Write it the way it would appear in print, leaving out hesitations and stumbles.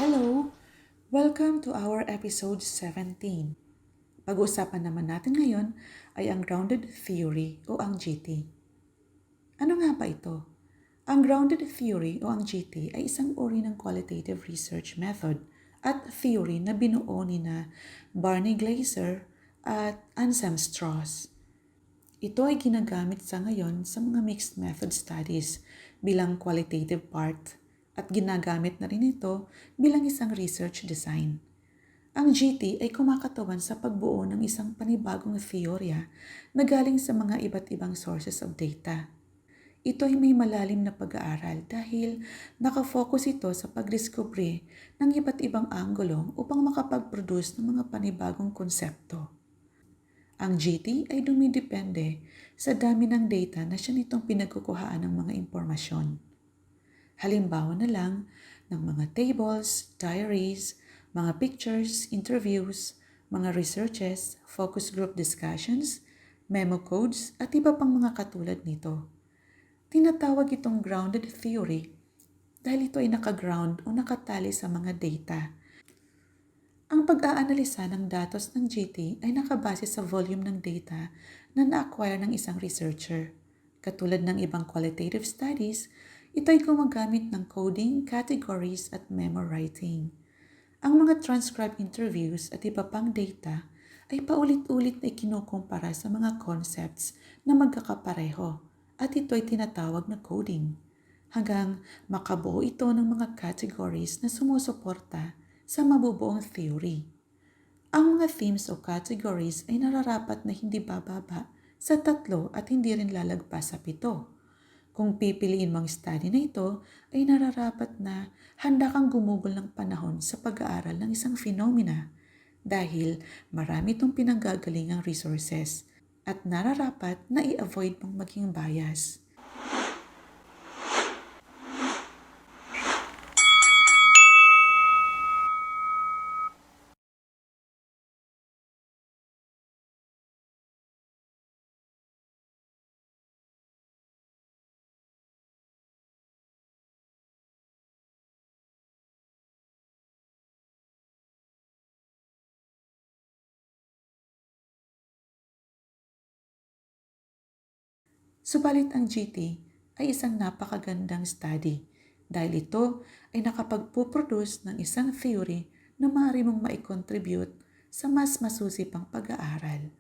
Hello! Welcome to our episode 17. Pag-uusapan naman natin ngayon ay ang grounded theory o ang GT. Ano nga ba ito? Ang grounded theory o ang GT ay isang uri ng qualitative research method at theory na binuo ni na Barney Glaser at Anselm Strauss. Ito ay ginagamit sa ngayon sa mga mixed method studies bilang qualitative part at ginagamit na rin ito bilang isang research design. Ang GT ay kumakatawan sa pagbuo ng isang panibagong teorya na galing sa mga iba't ibang sources of data. Ito ay may malalim na pag-aaral dahil nakafocus ito sa pagdiskubre ng iba't ibang anggulo upang makapag-produce ng mga panibagong konsepto. Ang GT ay dumidepende sa dami ng data na siya nitong pinagkukuhaan ng mga impormasyon. Halimbawa na lang ng mga tables, diaries, mga pictures, interviews, mga researches, focus group discussions, memo codes, at iba pang mga katulad nito. Tinatawag itong grounded theory dahil ito ay nakaground o nakatali sa mga data. Ang pag-aanalisa ng datos ng GT ay nakabase sa volume ng data na na-acquire ng isang researcher. Katulad ng ibang qualitative studies, ito ay gumagamit ng coding, categories at memo writing. Ang mga transcribed interviews at iba pang data ay paulit-ulit na ikinukumpara sa mga concepts na magkakapareho at ito ay tinatawag na coding. Hanggang makabuo ito ng mga categories na sumusuporta sa mabubuong theory. Ang mga themes o categories ay nararapat na hindi bababa sa 3 at hindi rin lalagpas sa 7. Kung pipiliin mong study na ito, ay nararapat na handa kang gumugol ng panahon sa pag-aaral ng isang phenomena dahil marami itong pinanggagalingang resources at nararapat na i-avoid mong maging bias. Subalit ang GT ay isang napakagandang study dahil ito ay nakapagpuproduce ng isang theory na maaari mong maikontribute sa mas masusipang pag-aaral.